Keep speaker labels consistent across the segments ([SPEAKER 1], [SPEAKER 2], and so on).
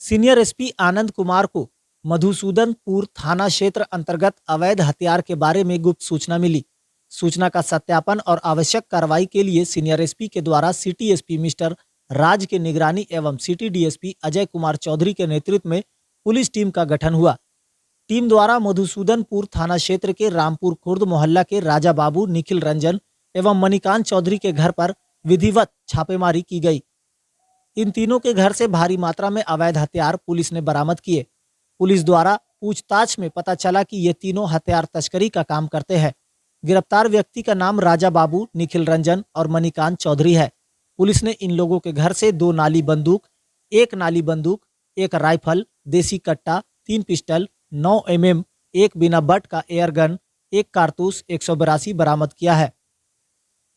[SPEAKER 1] Senior SP Anand Kumar को मधुसूदनपुर थाना क्षेत्र अंतर्गत अवैध हथियार के बारे में गुप्त सूचना मिली। सूचना का सत्यापन और आवश्यक कार्रवाई के लिए सीनियर एसपी के द्वारा सिटी एसपी मिस्टर राज के निगरानी एवं सिटी डीएसपी अजय कुमार चौधरी के नेतृत्व में पुलिस टीम का गठन हुआ। टीम द्वारा मधुसूदनपुर थाना क्षेत्र के रामपुर खुर्द मोहल्ला के राजा बाबू, निखिल रंजन एवं मणिकांत चौधरी के घर पर विधिवत छापेमारी की गई। इन तीनों के घर से भारी मात्रा में अवैध हथियार पुलिस ने बरामद किए। पुलिस द्वारा पूछताछ में पता चला कि ये तीनों हथियार तस्करी का काम करते हैं। गिरफ्तार व्यक्ति का नाम राजा बाबू, निखिल रंजन और मणिकांत चौधरी है। पुलिस ने इन लोगों के घर से 2 नाली बंदूक, 1 नाली बंदूक, 1 राइफल, देसी कट्टा, 3 पिस्टल, 9 mm, 1 बिना बट का एयर गन, 1 कारतूस 182 बरामद किया है।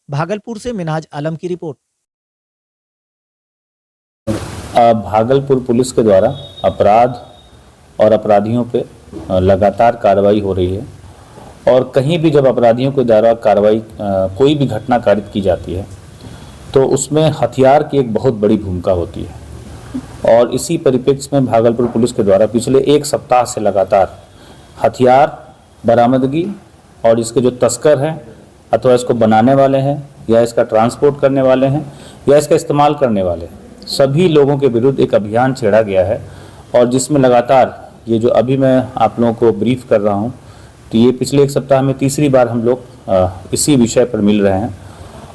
[SPEAKER 1] भागलपुर से मिनहाज आलम की रिपोर्ट।
[SPEAKER 2] भागलपुर पुलिस के द्वारा अपराध और अपराधियों पे लगातार कार्रवाई हो रही है और कहीं भी जब अपराधियों के द्वारा कार्रवाई कोई भी घटना कारित की जाती है तो उसमें हथियार की एक बहुत बड़ी भूमिका होती है। और इसी परिप्रेक्ष्य में भागलपुर पुलिस के द्वारा पिछले 1 सप्ताह से लगातार हथियार बरामदगी और इसके जो तस्कर हैं अथवा इसको बनाने वाले हैं या इसका ट्रांसपोर्ट करने वाले हैं या इसका इस्तेमाल करने वाले हैं, सभी लोगों के विरुद्ध एक अभियान छेड़ा गया है। और जिसमें लगातार ये जो अभी मैं आप लोगों को ब्रीफ कर रहा हूँ तो ये पिछले 1 सप्ताह में तीसरी बार हम लोग इसी विषय पर मिल रहे हैं।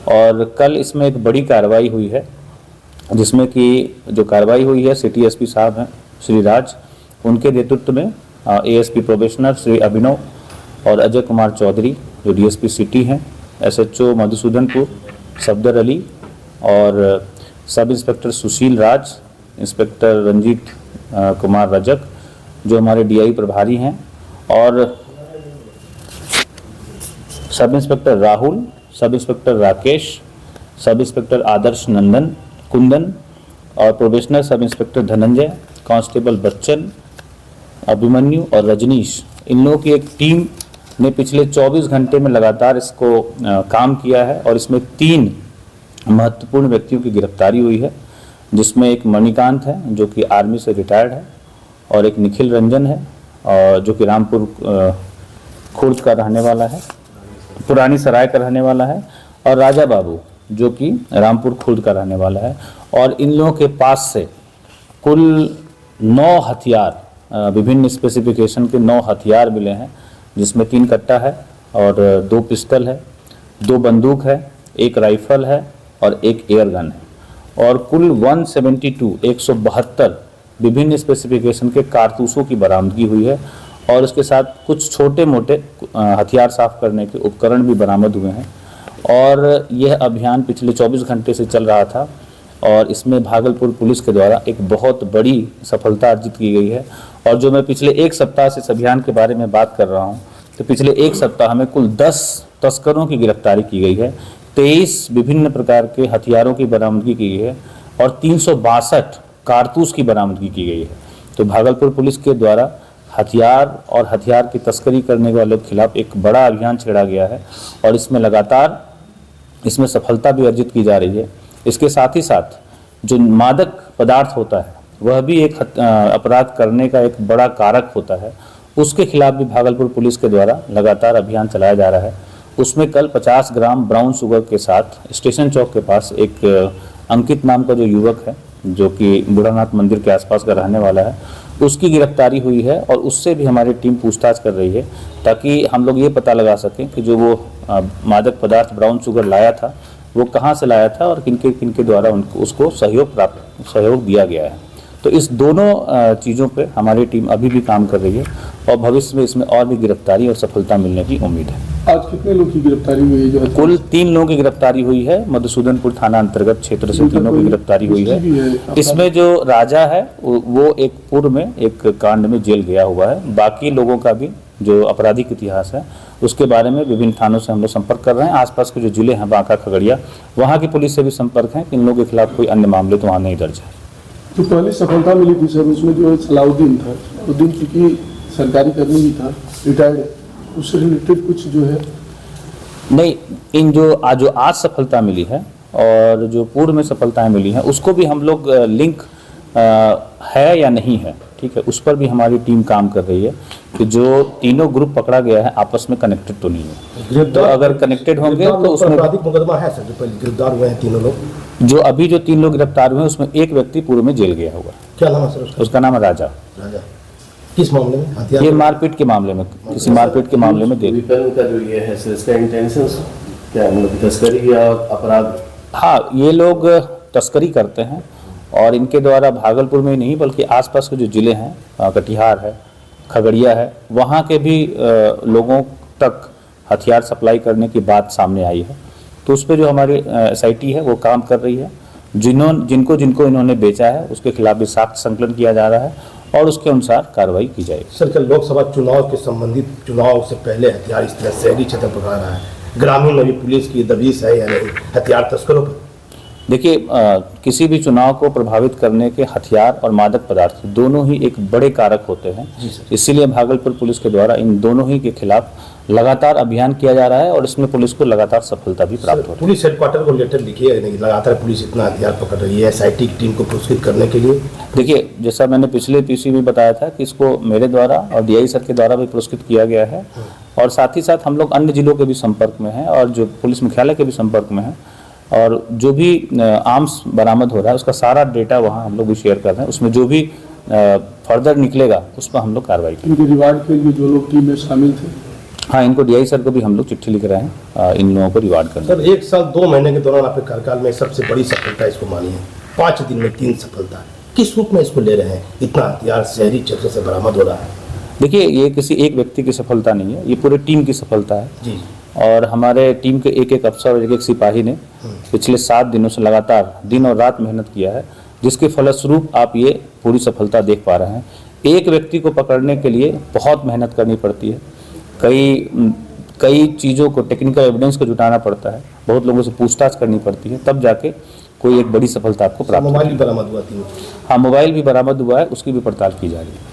[SPEAKER 2] और कल इसमें एक बड़ी कार्रवाई हुई है जिसमें कि जो कार्रवाई हुई है सिटी एसपी साहब हैं श्री राज, उनके नेतृत्व में एएसपी प्रोबेशनर श्री अभिनव और अजय कुमार चौधरी जो डीएसपी सिटी हैं, एसएचओ मधुसूदनपुर सफदर अली और सब इंस्पेक्टर सुशील राज, इंस्पेक्टर रंजीत कुमार रजक जो हमारे डीआई प्रभारी हैं और sub inspector Rahul, sub inspector Rakesh, sub inspector आदर्श नंदन कुंदन और probationer sub inspector Dhananjay, constable Bachchan, Abhimanyu और रजनीश, इन लोगों की एक टीम ने पिछले 24 घंटे में लगातार इसको काम किया है। और इसमें 3 महत्वपूर्ण व्यक्तियों की गिरफ्तारी हुई है जिसमें एक मणिकांत है जो कि आर्मी से रिटायर्ड है और एक निखिल रंजन है और जो कि रामपुर खुर्द का रहने वाला है, पुरानी सराय का रहने वाला है, और राजा बाबू जो कि रामपुर खुर्द का रहने वाला है। और इन लोगों के पास से कुल 9 हथियार, विभिन्न स्पेसिफिकेशन के 9 हथियार मिले हैं जिसमें 3 कट्टा है और 2 पिस्टल है, 2 बंदूक है, 1 राइफल है और 1 एयर गन है। और कुल 172 विभिन्न स्पेसिफिकेशन के कारतूसों की बरामदगी हुई है और उसके साथ कुछ छोटे मोटे हथियार साफ करने के उपकरण भी बरामद हुए हैं। और यह अभियान पिछले 24 घंटे से चल रहा था और इसमें भागलपुर पुलिस के द्वारा एक बहुत बड़ी सफलता अर्जित की गई है। और जो मैं पिछले 1 सप्ताह से इस अभियान के बारे में बात कर रहा हूँ तो पिछले 1 सप्ताह में कुल 10 तस्करों की गिरफ्तारी की गई है, 23 विभिन्न प्रकार के हथियारों की बरामदगी की गई है और 362 कारतूस की बरामदगी की गई है। तो भागलपुर पुलिस के द्वारा हथियार और हथियार की तस्करी करने वालों के खिलाफ एक बड़ा अभियान छेड़ा गया है और इसमें लगातार इसमें सफलता भी अर्जित की जा रही है। इसके साथ ही साथ जो मादक पदार्थ होता है वह भी एक अपराध करने का एक बड़ा कारक होता है, उसके खिलाफ भी भागलपुर पुलिस के द्वारा लगातार अभियान चलाया जा रहा है। उसमें कल 50 ग्राम ब्राउन शुगर के साथ स्टेशन चौक के पास एक अंकित नाम का जो युवक है जो कि बुढ़ानाथ मंदिर के आसपास का रहने वाला है, उसकी गिरफ्तारी हुई है और उससे भी हमारी टीम पूछताछ कर रही है ताकि हम लोग ये पता लगा सकें कि जो वो मादक पदार्थ ब्राउन शुगर लाया था वो कहाँ से लाया था और किनके द्वारा उसको सहयोग दिया गया है। तो इस दोनों चीज़ों पे हमारी टीम अभी भी काम कर रही है और भविष्य में इसमें और भी गिरफ्तारी और सफलता मिलने की उम्मीद है।
[SPEAKER 3] आज कितने लोग की गिरफ्तारी हुई है?
[SPEAKER 2] कुल 3 लोगों की गिरफ्तारी हुई है। मधुसूदनपुर थाना अंतर्गत क्षेत्र से 3 लोगों की गिरफ्तारी हुई है। इसमें जो राजा है वो एक पूर्व में एक कांड में जेल गया हुआ है। बाकी लोगों का भी जो आपराधिक इतिहास है उसके बारे में विभिन्न थानों से हम लोग संपर्क कर रहे हैं। आसपास के जो जिले हैं बांका, खगड़िया, वहाँ की पुलिस से भी संपर्क है कि इन लोगों के खिलाफ कोई अन्य मामले तो वहाँ नहीं दर्ज है।
[SPEAKER 3] जो पहली सफलता मिली थी सर उसमें जो सलाउद्दीन था, उद्दीन चूंकि सरकारी कर्मी भी था, रिटायर्ड, उससे रिलेटेड कुछ जो है
[SPEAKER 2] नहीं, इन जो आज सफलता मिली है और जो पूर्व में सफलताएं मिली हैं उसको भी हम लोग लिंक है या नहीं है, ठीक है, उस पर भी हमारी टीम काम कर रही है कि जो तीनों ग्रुप पकड़ा गया है आपस में कनेक्टेड तो नहीं है। तो अगर कनेक्टेड होंगे तो उसमें
[SPEAKER 4] आपराधिक मुकदमा है सर, जो पहले गिरफ्तार हुए हैं तीनों लोग।
[SPEAKER 2] जो अभी जो 3 लोग गिरफ्तार हुए हैं उसमें एक व्यक्ति पूर्व में जेल गया होगा।
[SPEAKER 4] क्या नाम है सर उसका?
[SPEAKER 2] उसका नाम है राजा।
[SPEAKER 4] राजा। किस मामले में? हथियार?
[SPEAKER 2] ये मारपीट के मामले में, किसी मारपीट के मामले में जेल।
[SPEAKER 5] विपन का जो ये है सर, इसका इंटेंशन क्या है, मतलब तस्करी या अपराध?
[SPEAKER 2] हाँ, ये लोग तस्करी करते हैं और इनके द्वारा भागलपुर में ही नहीं बल्कि आसपास के जो ज़िले हैं, कटिहार है, खगड़िया है, वहाँ के भी लोगों तक हथियार सप्लाई करने की बात सामने आई है। तो उस पर जो हमारी SIT है वो काम कर रही है। जिनको इन्होंने बेचा है उसके खिलाफ भी साक्ष्य संकलन किया जा रहा है और उसके अनुसार कार्रवाई की जाएगी।
[SPEAKER 4] सर, कल लोकसभा चुनाव के संबंधित चुनाव से पहले हथियार इस तरह शहरी क्षेत्र में पकड़ा रहा है, ग्रामीण में भी पुलिस की दबिश है या नहीं हथियार तस्करों पर?
[SPEAKER 2] देखिए, किसी भी चुनाव को प्रभावित करने के हथियार और मादक पदार्थ दोनों ही एक बड़े कारक होते हैं। इसीलिए भागलपुर पुलिस के द्वारा इन दोनों ही के खिलाफ लगातार अभियान किया जा रहा है और इसमें पुलिस को लगातार सफलता भी प्राप्त हो रही है।
[SPEAKER 4] पुलिस हेडक्वार्टर को लेटर लिखिए, नहीं लगातार पुलिस इतना हथियार पकड़ रही है SIT की टीम को पुरस्कृत करने के लिए।
[SPEAKER 2] देखिए, जैसा मैंने पिछले PC में बताया था कि इसको मेरे द्वारा और DI सर के द्वारा भी पुरस्कृत किया गया है और साथ ही साथ हम लोग अन्य जिलों के भी संपर्क में हैं और जो पुलिस मुख्यालय के भी संपर्क में हैं और जो भी आर्म्स बरामद हो रहा है उसका सारा डेटा वहाँ हम लोग भी शेयर कर रहे हैं। उसमें जो भी फर्दर निकलेगा उस पर हम लोग कार्रवाई करेंगे।
[SPEAKER 3] इनके रिवार्ड के लिए जो लोग टीम में शामिल थे,
[SPEAKER 2] हाँ, इनको DI सर को भी हम लोग चिट्ठी लिख रहे हैं इन लोगों को रिवार्ड करने।
[SPEAKER 4] सर, 1 साल 2 महीने के दौरान आपके कार्यकाल में सबसे बड़ी सफलता इसको मानी है, 5 दिन में 3 सफलता। किस रूप में इसको ले रहे हैं? इतना हथियार शहरी क्षेत्र से बरामद हो रहा है।
[SPEAKER 2] देखिए, ये किसी एक व्यक्ति की सफलता नहीं है, ये पूरे टीम की सफलता है
[SPEAKER 4] जी।
[SPEAKER 2] और हमारे टीम के एक अफसर और एक सिपाही ने पिछले 7 दिनों से लगातार दिन और रात मेहनत किया है, जिसके फलस्वरूप आप ये पूरी सफलता देख पा रहे हैं। एक व्यक्ति को पकड़ने के लिए बहुत मेहनत करनी पड़ती है, कई चीज़ों को, टेक्निकल एविडेंस को जुटाना पड़ता है, बहुत लोगों से पूछताछ करनी पड़ती है, तब जाके कोई एक बड़ी सफलता आपको प्राप्त होती है।
[SPEAKER 4] मोबाइल भी बरामद हुआ थी।
[SPEAKER 2] हाँ, मोबाइल भी बरामद हुआ है, उसकी भी पड़ताल की जा रही है।